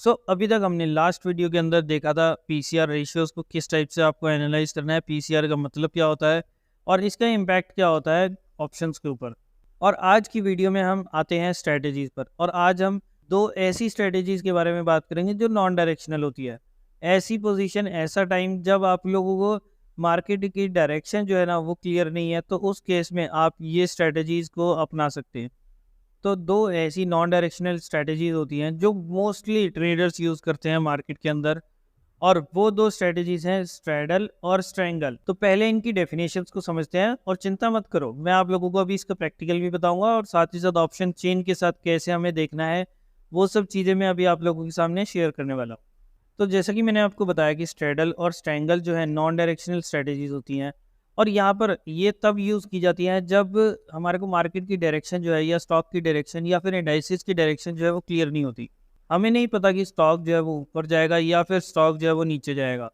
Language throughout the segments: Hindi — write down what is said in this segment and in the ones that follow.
अभी तक हमने लास्ट वीडियो के अंदर देखा था पीसीआर रेशियोज को किस टाइप से आपको एनालाइज करना है, पीसीआर का मतलब क्या होता है और इसका इम्पैक्ट क्या होता है ऑप्शंस के ऊपर। और आज की वीडियो में हम आते हैं स्ट्रेटजीज पर, और आज हम दो ऐसी स्ट्रेटजीज के बारे में बात करेंगे जो नॉन डायरेक्शनल होती है। ऐसी पोजीशन, ऐसा टाइम जब आप लोगों को मार्केट की डायरेक्शन जो है ना वो क्लियर नहीं है, तो उस केस में आप ये स्ट्रेटजीज को अपना सकते हैं। तो दो ऐसी नॉन डायरेक्शनल स्ट्रेटजीज होती हैं जो मोस्टली ट्रेडर्स यूज़ करते हैं मार्केट के अंदर, और वो दो स्ट्रेटजीज हैं स्ट्रैडल और स्ट्रैंगल। तो पहले इनकी डेफिनेशंस को समझते हैं, और चिंता मत करो, मैं आप लोगों को अभी इसका प्रैक्टिकल भी बताऊंगा और साथ ही साथ ऑप्शन चेन के साथ कैसे हमें देखना है वो सब चीज़ें मैं अभी आप लोगों के सामने शेयर करने वाला हूँ। तो जैसा कि मैंने आपको बताया कि स्ट्रैडल और स्ट्रैंगल जो है नॉन डायरेक्शनल स्ट्रेटजीज होती हैं, और यहाँ पर ये तब यूज़ की जाती हैं जब हमारे को मार्केट की डायरेक्शन जो है या स्टॉक की डायरेक्शन या फिर इंडाइसिस की डायरेक्शन जो है वो क्लियर नहीं होती। हमें नहीं पता कि स्टॉक जो है वो ऊपर जाएगा या फिर स्टॉक जो है वो नीचे जाएगा।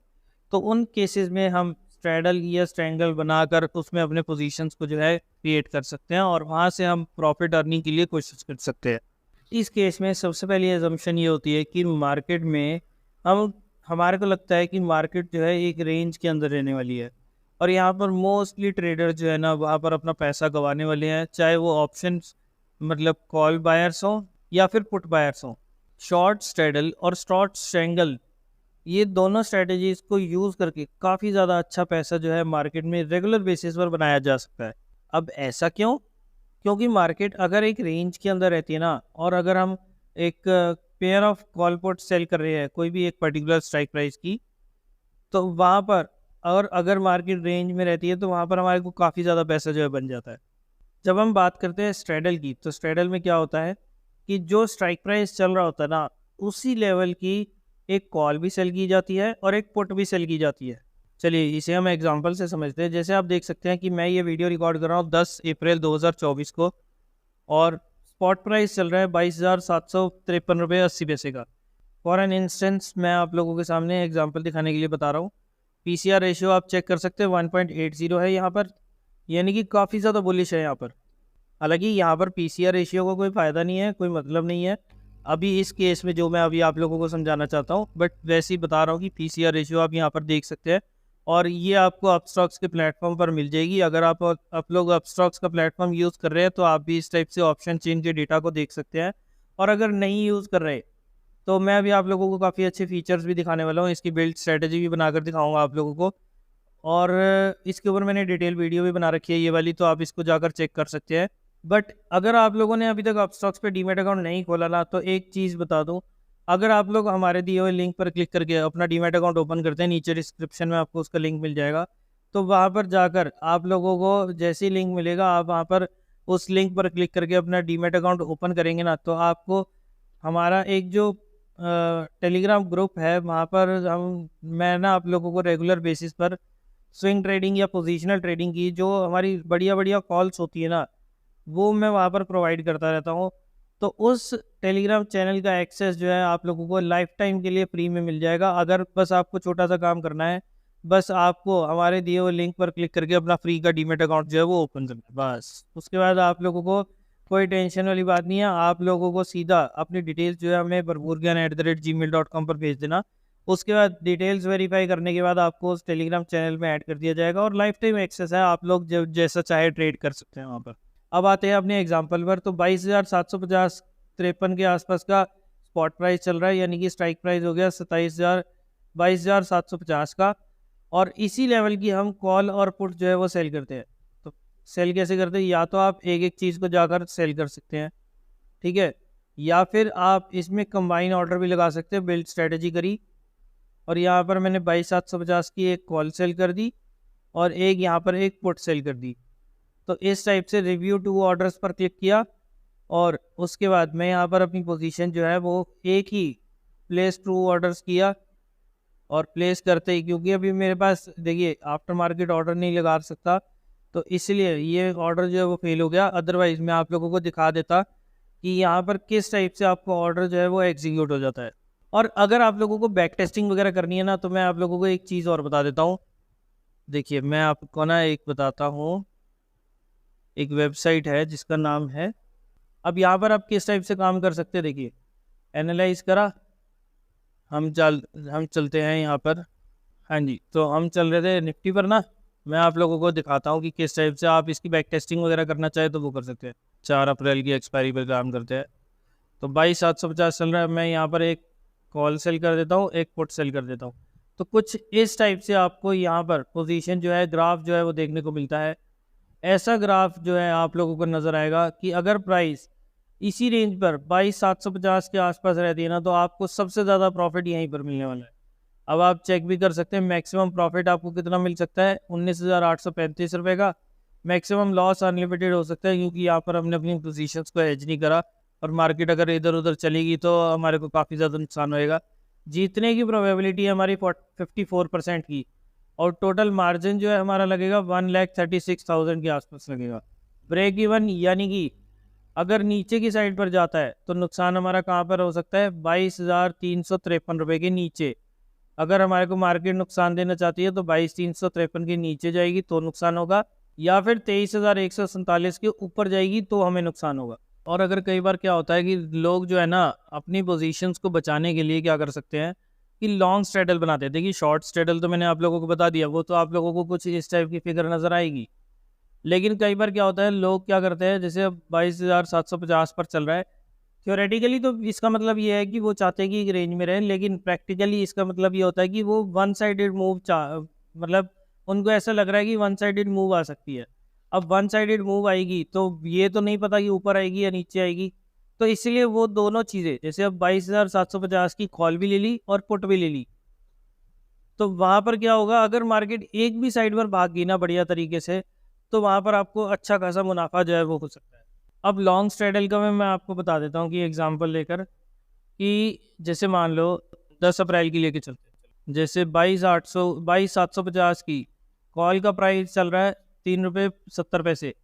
तो उन केसेस में हम स्ट्रैडल या स्ट्रैंगल बनाकर उसमें अपने पोजीशंस को जो है क्रिएट कर सकते हैं, और वहाँ से हम प्रॉफिट अर्निंग के लिए कोशिश कर सकते हैं। इस केस में सबसे पहली एजम्पशन ये होती है कि मार्केट में हम हमारे को लगता है कि मार्केट जो है एक रेंज के अंदर रहने वाली है, और यहाँ पर मोस्टली ट्रेडर जो है ना वहाँ पर अपना पैसा गंवाने वाले हैं, चाहे वो ऑप्शंस मतलब कॉल बायर्स हों या फिर पुट बायर्स हों। शॉर्ट स्ट्रैडल और शॉर्ट स्ट्रैंगल, ये दोनों स्ट्रेटजीज को यूज़ करके काफ़ी ज़्यादा अच्छा पैसा जो है मार्केट में रेगुलर बेसिस पर बनाया जा सकता है। अब ऐसा क्यों? क्योंकि मार्केट अगर एक रेंज के अंदर रहती है ना, और अगर हम एक pair of call put sell कर रहे हैं कोई भी एक पर्टिकुलर स्ट्राइक प्राइस की, तो वहाँ पर, और अगर मार्केट रेंज में रहती है तो वहाँ पर हमारे को काफ़ी ज़्यादा पैसा जो है बन जाता है। जब हम बात करते हैं स्ट्रैडल की, तो स्ट्रैडल में क्या होता है कि जो स्ट्राइक प्राइस चल रहा होता है ना, उसी लेवल की एक कॉल भी सेल की जाती है और एक पुट भी सेल की जाती है। चलिए इसे हम एग्जांपल से समझते हैं। जैसे आप देख सकते हैं कि मैं ये वीडियो रिकॉर्ड कर रहा हूँ 10 अप्रैल 2024 को, और स्पॉट प्राइस चल रहा है 22,753 रुपये 80 पैसे का। फॉर एन इंस्टेंस मैं आप लोगों के सामने एग्जांपल दिखाने के लिए बता रहा हूँ। पीसीआर रेशियो आप चेक कर सकते हैं 1.80 है यहाँ पर, यानी कि काफ़ी ज़्यादा बुलिश है यहाँ पर। हालांकि यहाँ पर पीसीआर रेशियो का कोई फ़ायदा नहीं है, कोई मतलब नहीं है अभी इस केस में जो मैं अभी आप लोगों को समझाना चाहता हूँ, बट वैसे ही बता रहा हूँ कि पीसीआर रेशियो आप यहाँ पर देख सकते हैं, और ये आपको अपस्टॉक्स के प्लेटफॉर्म पर मिल जाएगी। अगर आप लोग अपस्टॉक्स का प्लेटफॉर्म यूज़ कर रहे हैं तो आप भी इस टाइप से ऑप्शन चेन के डेटा को देख सकते हैं। और अगर नहीं यूज़ कर रहे तो मैं अभी आप लोगों को काफ़ी अच्छे फीचर्स भी दिखाने वाला हूँ, इसकी बिल्ड स्ट्रेटजी भी बनाकर दिखाऊंगा आप लोगों को। और इसके ऊपर मैंने डिटेल वीडियो भी बना रखी है ये वाली, तो आप इसको जाकर चेक कर सकते हैं। बट अगर आप लोगों ने अभी तक अपस्टॉक्स पे डीमैट अकाउंट नहीं खोला ना, तो एक चीज़ बता दूं, अगर आप लोग हमारे दिए हुए लिंक पर क्लिक करके अपना डीमैट अकाउंट ओपन करते हैं, नीचे डिस्क्रिप्शन में आपको उसका लिंक मिल जाएगा। तो वहाँ पर जाकर आप लोगों को जैसे ही लिंक मिलेगा, आप वहाँ पर उस लिंक पर क्लिक करके अपना डीमैट अकाउंट ओपन करेंगे ना, तो आपको हमारा एक जो टेलीग्राम ग्रुप है वहाँ पर मैं ना आप लोगों को रेगुलर बेसिस पर स्विंग ट्रेडिंग या पोजीशनल ट्रेडिंग की जो हमारी बढ़िया बढ़िया कॉल्स होती है ना, वो मैं वहाँ पर प्रोवाइड करता रहता हूँ। तो उस टेलीग्राम चैनल का एक्सेस जो है आप लोगों को लाइफ टाइम के लिए फ्री में मिल जाएगा। अगर बस आपको छोटा सा काम करना है, बस आपको हमारे दिए हुए लिंक पर क्लिक करके अपना फ्री का डीमेट अकाउंट जो है वो ओपन करना है, बस उसके बाद आप लोगों को कोई टेंशन वाली बात नहीं है। आप लोगों को सीधा अपनी डिटेल्स जो है हमें barburgyan@gmail.com पर भेज देना। उसके बाद डिटेल्स वेरीफाई करने के बाद आपको उस टेलीग्राम चैनल में ऐड कर दिया जाएगा, और लाइफ टाइम एक्सेस है, आप लोग जब जैसा चाहे ट्रेड कर सकते हैं वहाँ पर। अब आते हैं अपने एग्जांपल पर। तो 22,753 के आसपास का स्पॉट प्राइस चल रहा है, यानी कि स्ट्राइक प्राइस हो गया 22,750 का, और इसी लेवल की हम कॉल और पुट जो है वो सेल करते हैं। तो सेल कैसे करते हैं? या तो आप एक एक चीज़ को जाकर सेल कर सकते हैं, ठीक है, या फिर आप इसमें कंबाइन ऑर्डर भी लगा सकते हैं। बिल्ड स्ट्रेटजी करी, और यहाँ पर मैंने 22,750 की एक कॉल सेल कर दी और एक यहाँ पर एक पुट सेल कर दी। तो इस टाइप से रिव्यू टू ऑर्डर्स पर क्लिक किया, और उसके बाद मैं यहाँ पर अपनी पोजीशन जो है वो एक ही प्लेस टू ऑर्डर्स किया, और प्लेस करते ही, क्योंकि अभी मेरे पास देखिए आफ्टर मार्केट ऑर्डर नहीं लगा सकता, तो इसलिए ये ऑर्डर जो है वो फेल हो गया। अदरवाइज मैं आप लोगों को दिखा देता कि यहाँ पर किस टाइप से आपको ऑर्डर जो है वो एग्जीक्यूट हो जाता है। और अगर आप लोगों को बैक टेस्टिंग वगैरह करनी है ना, तो मैं आप लोगों को एक चीज़ और बता देता हूँ। देखिए मैं आपको ना एक बताता हूँ, एक वेबसाइट है जिसका नाम है, अब यहाँ पर आप किस टाइप से काम कर सकते हैं। देखिए एनालाइज करा, हम चलते हैं यहाँ पर। हाँ जी, तो हम चल रहे थे निफ्टी पर ना। मैं आप लोगों को दिखाता हूँ कि किस टाइप से आप इसकी बैक टेस्टिंग वगैरह करना चाहे तो वो कर सकते हैं। 4 अप्रैल की एक्सपायरी पर काम करते हैं। तो 22,750 चल रहा है। मैं यहाँ पर एक कॉल सेल कर देता हूँ, एक पुट सेल कर देता हूँ। तो कुछ इस टाइप से आपको यहाँ पर पोजीशन जो है, ग्राफ जो है वो देखने को मिलता है। ऐसा ग्राफ जो है आप लोगों को नज़र आएगा कि अगर प्राइस इसी रेंज पर 22,750 के आसपास रहती है ना, तो आपको सबसे ज़्यादा प्रॉफिट यहीं पर मिलने वाला है। अब आप चेक भी कर सकते हैं मैक्सिमम प्रॉफिट आपको कितना मिल सकता है, 19,835 रुपये का। मैक्सिमम लॉस अनलिमिटेड हो सकता है, क्योंकि यहाँ पर हमने अपनी पोजीशंस को हेज नहीं करा और मार्केट अगर इधर उधर चलेगी तो हमारे को काफ़ी ज़्यादा नुकसान होएगा। जीतने की प्रोबेबिलिटी है हमारी 54% की, और टोटल मार्जिन जो है हमारा लगेगा 1,36,000 के आसपास लगेगा। ब्रेक इवन यानी कि अगर नीचे की साइड पर जाता है तो नुकसान हमारा कहाँ पर हो सकता है, 22,353 रुपये के नीचे। अगर हमारे को मार्केट नुकसान देना चाहती है तो 22,353 के नीचे जाएगी तो नुकसान होगा, या फिर 23,147 के ऊपर जाएगी तो हमें नुकसान होगा। और अगर कई बार क्या होता है कि लोग जो है ना अपनी पोजीशंस को बचाने के लिए क्या कर सकते हैं कि लॉन्ग स्ट्रेडल बनाते हैं। देखिए शॉर्ट स्ट्रेडल तो मैंने आप लोगों को बता दिया, वो तो आप लोगों को कुछ इस टाइप की फिगर नज़र आएगी। लेकिन कई बार क्या होता है, लोग क्या करते हैं, जैसे अब 22,750 पर चल रहा है, थ्योरेटिकली तो इसका मतलब ये है कि वो चाहते हैं कि एक रेंज में रहें, लेकिन प्रैक्टिकली इसका मतलब ये होता है कि वो वन साइडेड मूव मतलब उनको ऐसा लग रहा है कि वन साइडेड मूव आ सकती है। अब वन साइडेड मूव आएगी तो ये तो नहीं पता कि ऊपर आएगी या नीचे आएगी। तो इसलिए वो दोनों चीज़ें, जैसे अब 22,750 की कॉल भी ले ली और पुट भी ले ली, तो वहाँ पर क्या होगा, अगर मार्केट एक भी साइड पर भाग गई ना बढ़िया तरीके से, तो वहाँ पर आपको अच्छा खासा मुनाफा जो है वो हो सकता है। अब लॉन्ग स्ट्रेडल का मैं आपको बता देता हूँ कि एग्जांपल लेकर, कि जैसे मान लो 10 अप्रैल की लेके चलते हैं। जैसे 22,750 की कॉल का प्राइस चल रहा है 3 रुपये 70 पैसे,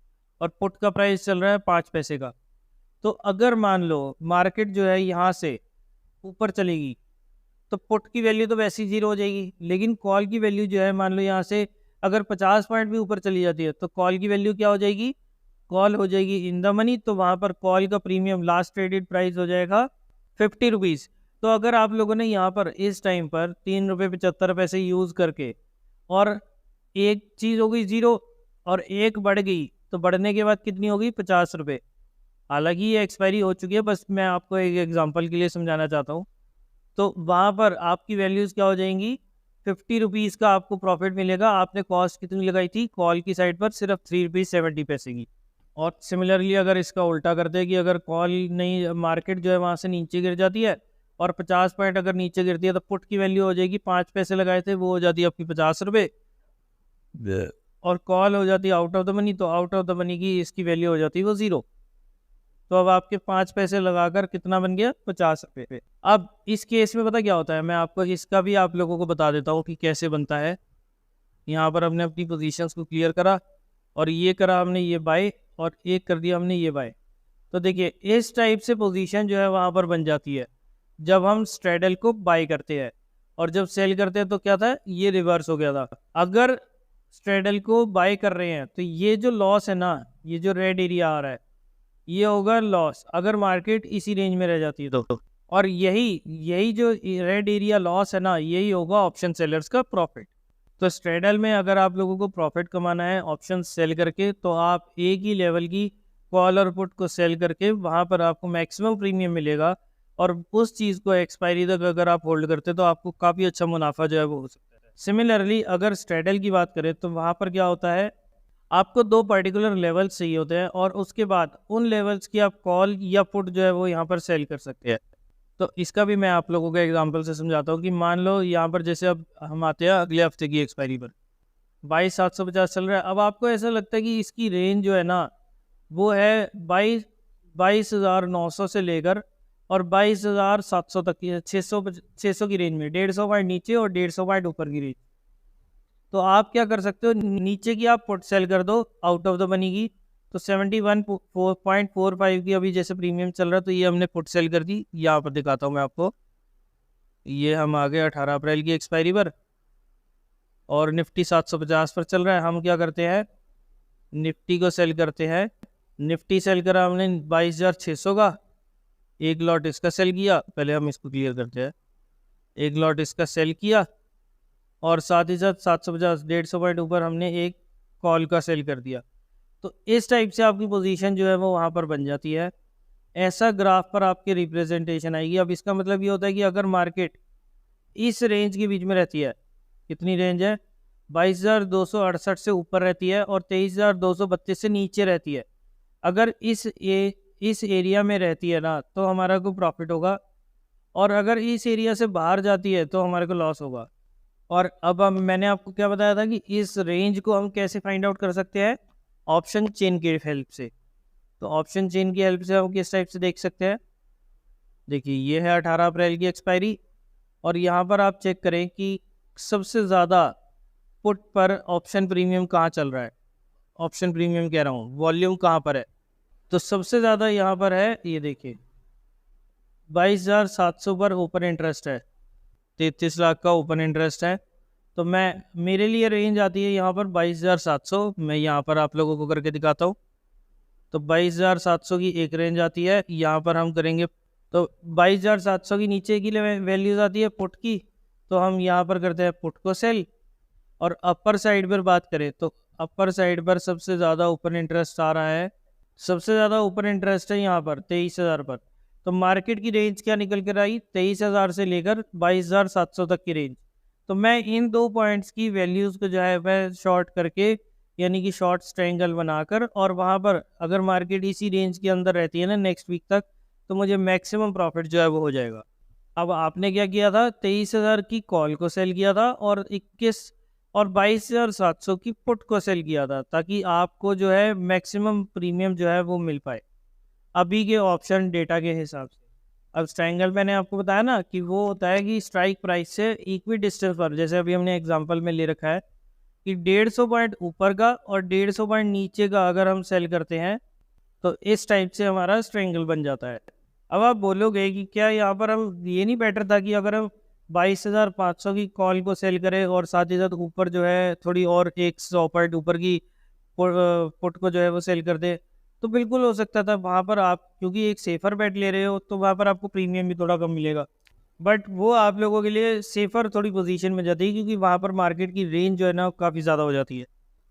और पुट का प्राइस चल रहा है 5 पैसे का। तो अगर मान लो मार्केट जो है यहाँ से ऊपर चलेगी तो पुट की वैल्यू तो वैसे ही 0 हो जाएगी, लेकिन कॉल की वैल्यू जो है मान लो यहाँ से अगर 50 पॉइंट भी ऊपर चली जाती है तो कॉल की वैल्यू क्या हो जाएगी, कॉल हो जाएगी इन द मनी। तो वहाँ पर कॉल का प्रीमियम लास्ट ट्रेडेड प्राइस हो जाएगा 50 रुपीज़। तो अगर आप लोगों ने यहाँ पर इस टाइम पर 3 रुपये 75 पैसे यूज़ करके, और एक चीज़ हो गई 0 और एक बढ़ गई, तो बढ़ने के बाद कितनी होगी, 50 रुपये। हालांकि ये एक्सपायरी हो चुकी है, बस मैं आपको एक एग्जांपल के लिए समझाना चाहता हूँ। तो वहाँ पर आपकी वैल्यूज़ क्या हो जाएंगी, 50 रुपीज़ का आपको प्रॉफिट मिलेगा। आपने कॉस्ट कितनी लगाई थी कॉल की साइड पर, सिर्फ 3 रुपये 70 पैसे की। और सिमिलरली अगर इसका उल्टा करते हैं कि अगर कॉल नहीं, मार्केट जो है वहाँ से नीचे गिर जाती है और 50 पॉइंट अगर नीचे गिरती है, तो पुट की वैल्यू हो जाएगी, 5 पैसे लगाए थे वो हो जाती है आपकी 50 रुपये, और कॉल हो जाती है आउट ऑफ द मनी। तो आउट ऑफ द मनी की इसकी वैल्यू हो जाती है वो 0। तो अब आपके 5 पैसे लगाकर कितना बन गया, 50 रुपये। अब इस केस में पता क्या होता है, मैं आपको इसका भी आप लोगों को बता देता हूँ कि कैसे बनता है। यहाँ पर हमने अपनी पोजीशंस को क्लियर करा, और ये करा हमने ये बाय, और एक कर दिया हमने ये बाय। तो देखिए इस टाइप से पोजीशन जो है वहाँ पर बन जाती है जब हम स्ट्रेडल को बाय करते हैं, और जब सेल करते हैं तो क्या था, ये रिवर्स हो गया था। अगर स्ट्रेडल को बाय कर रहे हैं तो ये जो लॉस है ना, ये जो रेड एरिया आ रहा है, ये होगा लॉस अगर मार्केट इसी रेंज में रह जाती है तो। और यही जो रेड एरिया लॉस है ना, यही होगा ऑप्शन सेलर्स का प्रॉफिट। तो स्ट्रेडल में अगर आप लोगों को प्रॉफिट कमाना है ऑप्शन सेल करके, तो आप एक ही लेवल की कॉल और पुट को सेल करके वहाँ पर आपको मैक्सिमम प्रीमियम मिलेगा, और उस चीज़ को एक्सपायरी तक अगर आप होल्ड करते तो आपको काफ़ी अच्छा मुनाफा जो है वो हो सकता है। सिमिलरली अगर स्ट्रेडल की बात करें तो वहाँ पर क्या होता है, आपको 2 पर्टिकुलर लेवल्स चाहिए होते हैं, और उसके बाद उन लेवल्स की आप कॉल या पुट जो है वो यहाँ पर सेल कर सकते हैं। तो इसका भी मैं आप लोगों को एग्जांपल से समझाता हूँ कि मान लो यहाँ पर जैसे अब हम आते हैं अगले हफ्ते की एक्सपायरी पर, 22,750 चल रहा है। अब आपको ऐसा लगता है कि इसकी रेंज जो है ना वो है 22,900 से लेकर और 22,700 तक की, 600 की रेंज में, 150 पॉइंट नीचे और 150 पॉइंट ऊपर की रेंज। तो आप क्या कर सकते हो, नीचे की आप पुट सेल कर दो आउट ऑफ द मनी की। तो 71.45 की अभी जैसे प्रीमियम चल रहा है, तो ये हमने पुट सेल कर दी। यहाँ पर दिखाता हूँ मैं आपको, ये हम आ गए 18 अप्रैल की एक्सपायरी पर, और निफ्टी 750 पर चल रहा है। हम क्या करते हैं, निफ्टी को सेल करते हैं। निफ्टी सेल करा हमने 22,600 का, एक लॉट इसका सेल किया। पहले हम इसको क्लियर करते हैं, एक लॉट इसका सेल किया और साथ ही साथ 750 150 पॉइंट ऊपर हमने एक कॉल का सेल कर दिया। तो इस टाइप से आपकी पोजीशन जो है वो वहाँ पर बन जाती है। ऐसा ग्राफ पर आपकी रिप्रेजेंटेशन आएगी। अब इसका मतलब ये होता है कि अगर मार्केट इस रेंज के बीच में रहती है, कितनी रेंज है, 22,268 से ऊपर रहती है और 23,232 से नीचे रहती है, अगर इस एरिया में रहती है ना तो हमारा को प्रॉफिट होगा, और अगर इस एरिया से बाहर जाती है तो हमारे को लॉस होगा। और अब मैंने आपको क्या बताया था कि इस रेंज को हम कैसे फाइंड आउट कर सकते हैं, ऑप्शन चेन की हेल्प से। तो ऑप्शन चेन की हेल्प से हम किस टाइप से देख सकते हैं, देखिए ये है 18 अप्रैल की एक्सपायरी, और यहाँ पर आप चेक करें कि सबसे ज़्यादा पुट पर ऑप्शन प्रीमियम कहाँ चल रहा है, ऑप्शन प्रीमियम कह रहा हूँ, वॉल्यूम कहाँ पर है। तो सबसे ज़्यादा यहाँ पर है, ये देखिए 22,700 पर ओपन इंटरेस्ट है, 33 लाख का ओपन इंटरेस्ट है। तो मेरे लिए रेंज आती है यहाँ पर 22,700। मैं यहाँ पर आप लोगों को करके दिखाता हूँ। तो 22,700 की एक रेंज आती है, यहाँ पर हम करेंगे तो 22,700 की नीचे की वैल्यूज आती है पुट की, तो हम यहाँ पर करते हैं पुट को सेल। और अपर साइड पर बात करें तो अपर साइड पर सबसे ज़्यादा ओपन इंटरेस्ट आ रहा है, सबसे ज़्यादा ओपन इंटरेस्ट है यहाँ पर 23,000 पर। तो मार्केट की रेंज क्या निकल कर आई, 23,000 से लेकर 22,700 तक की रेंज। तो मैं इन दो पॉइंट्स की वैल्यूज़ को जो है वह शॉर्ट करके, यानी कि शॉर्ट स्ट्रेंगल बनाकर, और वहाँ पर अगर मार्केट इसी रेंज के अंदर रहती है ना नेक्स्ट वीक तक, तो मुझे मैक्सिमम प्रॉफिट जो है वो हो जाएगा। अब आपने क्या किया था, 23,000 की कॉल को सेल किया था और 22,700 की पुट को सेल किया था, ताकि आपको जो है मैक्सिमम प्रीमियम जो है वो मिल पाए अभी के ऑप्शन डेटा के हिसाब से। अब स्ट्रैंगल मैंने आपको बताया ना कि वो होता है कि स्ट्राइक प्राइस से इक्वी डिस्टेंस पर, जैसे अभी हमने एग्जांपल में ले रखा है कि 150 पॉइंट ऊपर का और 150 पॉइंट नीचे का अगर हम सेल करते हैं तो इस टाइप से हमारा स्ट्रैंगल बन जाता है। अब आप बोलोगे कि क्या यहाँ पर हम ये नहीं बेटर था कि अगर हम 22,500 की कॉल को सेल करें और साथ ही साथ ऊपर जो है थोड़ी और 100 पॉइंट ऊपर की पुट को जो है वो सेल कर दे। तो बिल्कुल हो सकता था वहाँ पर, आप क्योंकि एक सेफर बेट ले रहे हो तो वहाँ पर आपको प्रीमियम भी थोड़ा कम मिलेगा, बट वो आप लोगों के लिए सेफर थोड़ी पोजीशन में जाती है क्योंकि वहाँ पर मार्केट की रेंज जो है ना काफ़ी ज़्यादा हो जाती है।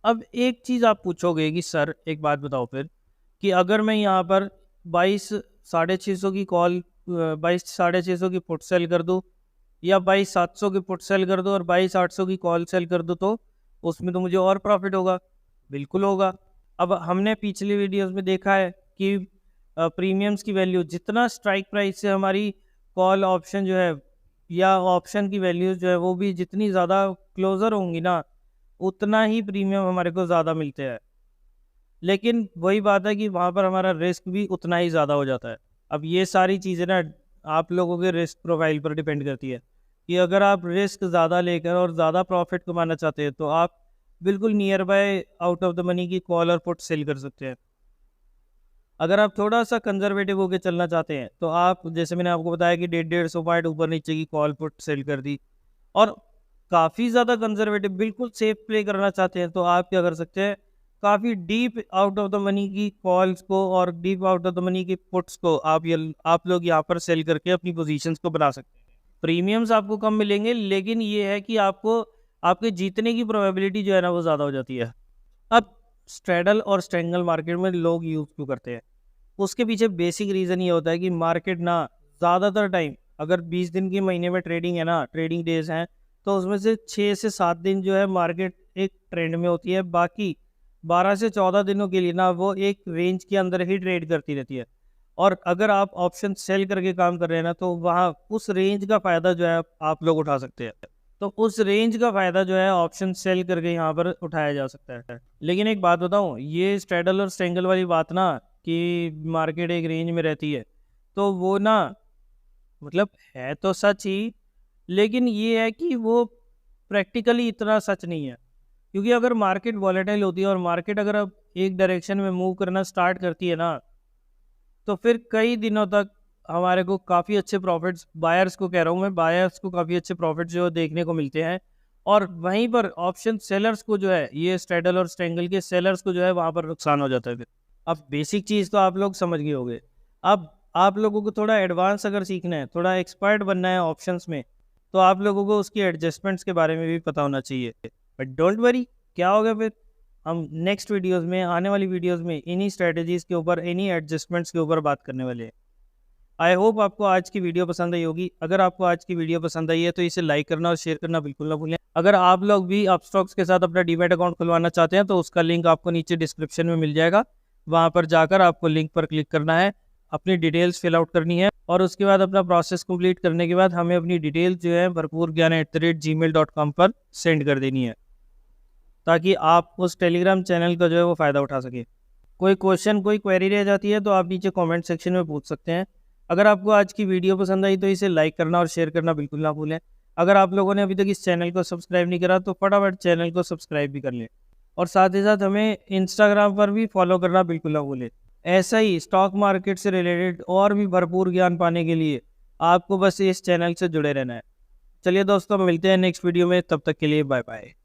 अब एक चीज़ आप पूछोगे कि सर एक बात बताओ फिर, कि अगर मैं यहाँ पर 22,650 की कॉल 22,650 की पुट सेल कर दूँ, या 22,700 की पुट सेल कर दूँ और 22,800 की कॉल सेल कर दूँ, तो उसमें तो मुझे और प्रॉफिट होगा, बिल्कुल होगा। अब हमने पिछली वीडियोस में देखा है कि प्रीमियम्स की वैल्यू जितना स्ट्राइक प्राइस से हमारी कॉल ऑप्शन जो है या ऑप्शन की वैल्यूज जो है वो भी जितनी ज़्यादा क्लोज़र होंगी ना, उतना ही प्रीमियम हमारे को ज़्यादा मिलते हैं। लेकिन वही बात है कि वहाँ पर हमारा रिस्क भी उतना ही ज़्यादा हो जाता है। अब ये सारी चीज़ें ना आप लोगों के रिस्क प्रोफाइल पर डिपेंड करती है कि अगर आप रिस्क ज़्यादा लेकर और ज़्यादा प्रॉफिट कमाना चाहते हैं तो आप बिल्कुल near by out of the money की कॉल और पुट सेल कर सकते हैं। अगर आप थोड़ा सा कंजर्वेटिव होकर चलना चाहते हैं तो आप, जैसे मैंने आपको बताया कि 150 पॉइंट ऊपर नीचे की कॉल पुट सेल कर दी, और काफ़ी ज़्यादा कंजर्वेटिव बिल्कुल सेफ प्ले करना चाहते हैं तो आप क्या कर सकते हैं, काफ़ी deep out of the money की कॉल्स को और deep out of the money की पुट्स को आप लोग यहाँ पर सेल करके अपनी पोजीशंस को बना सकते हैं। प्रीमियम्स आपको कम मिलेंगे, लेकिन ये है कि आपको आपके जीतने की प्रोबेबिलिटी जो है ना वो ज़्यादा हो जाती है। अब स्ट्रेडल और स्ट्रेंगल मार्केट में लोग यूज़ क्यों करते हैं, उसके पीछे बेसिक रीज़न ये होता है कि मार्केट ना ज़्यादातर टाइम, अगर 20 दिन की महीने में ट्रेडिंग है ना, ट्रेडिंग डेज हैं, तो उसमें से 6 से 7 दिन जो है मार्केट एक ट्रेंड में होती है, बाकी 12 से 14 दिनों के लिए ना वो एक रेंज के अंदर ही ट्रेड करती रहती है। और अगर आप ऑप्शन सेल करके काम कर रहे हैं ना तो वहाँ उस रेंज का फ़ायदा जो है आप लोग उठा सकते हैं। तो उस रेंज का फ़ायदा जो है ऑप्शन सेल करके यहाँ पर उठाया जा सकता है। लेकिन एक बात बताऊँ, ये स्ट्रेडल और स्ट्रेंगल वाली बात ना कि मार्केट एक रेंज में रहती है, तो वो ना मतलब है तो सच ही, लेकिन ये है कि वो प्रैक्टिकली इतना सच नहीं है। क्योंकि अगर मार्केट वॉलेटाइल होती है और मार्केट अगर अब एक डायरेक्शन में मूव करना स्टार्ट करती है ना, तो फिर कई दिनों तक हमारे को काफ़ी अच्छे प्रॉफिट्स, बायर्स को कह रहा हूँ मैं, बायर्स को काफ़ी अच्छे प्रॉफिट्स जो देखने को मिलते हैं। और वहीं पर ऑप्शन सेलर्स को जो है, ये स्ट्रेडल और स्ट्रेंगल के सेलर्स को जो है वहाँ पर नुकसान हो जाता है फिर। अब बेसिक चीज़ तो आप लोग समझ गए होंगे। अब आप लोगों को थोड़ा एडवांस अगर सीखना है, थोड़ा एक्सपर्ट बनना है ऑप्शंस में, तो आप लोगों को उसकी एडजस्टमेंट्स के बारे में भी पता होना चाहिए। बट डोंट वरी, क्या होगा फिर, हम नेक्स्ट वीडियोस में, आने वाली वीडियोस में इन्हीं स्ट्रेटजीज़ के ऊपर, इन्हीं एडजस्टमेंट्स के ऊपर बात करने वाले हैं। आई होप आपको आज की वीडियो पसंद आई होगी। अगर आपको आज की वीडियो पसंद आई है तो इसे लाइक करना और शेयर करना बिल्कुल ना भूलें। अगर आप लोग भी अपस्टॉक्स के साथ अपना डीमैट अकाउंट खुलवाना चाहते हैं तो उसका लिंक आपको नीचे डिस्क्रिप्शन में मिल जाएगा। वहाँ पर जाकर आपको लिंक पर क्लिक करना है, अपनी डिटेल्स फिल आउट करनी है और उसके बाद अपना प्रोसेस कंप्लीट करने के बाद हमें अपनी डिटेल्स जो है bharpurgyan@gmail.com पर सेंड कर देनी है, ताकि आप उस टेलीग्राम चैनल का जो है वो फ़ायदा उठा सके। कोई क्वेश्चन, कोई क्वेरी रह जाती है तो आप नीचे कमेंट सेक्शन में पूछ सकते हैं। अगर आपको आज की वीडियो पसंद आई तो इसे लाइक करना और शेयर करना बिल्कुल ना भूलें। अगर आप लोगों ने अभी तक इस चैनल को सब्सक्राइब नहीं करा तो फटाफट चैनल को सब्सक्राइब भी कर लें और साथ ही साथ हमें इंस्टाग्राम पर भी फॉलो करना बिल्कुल ना भूलें। ऐसा ही स्टॉक मार्केट से रिलेटेड और भी भरपूर ज्ञान पाने के लिए आपको बस इस चैनल से जुड़े रहना है। चलिए दोस्तों, मिलते हैं नेक्स्ट वीडियो में, तब तक के लिए बाय बाय।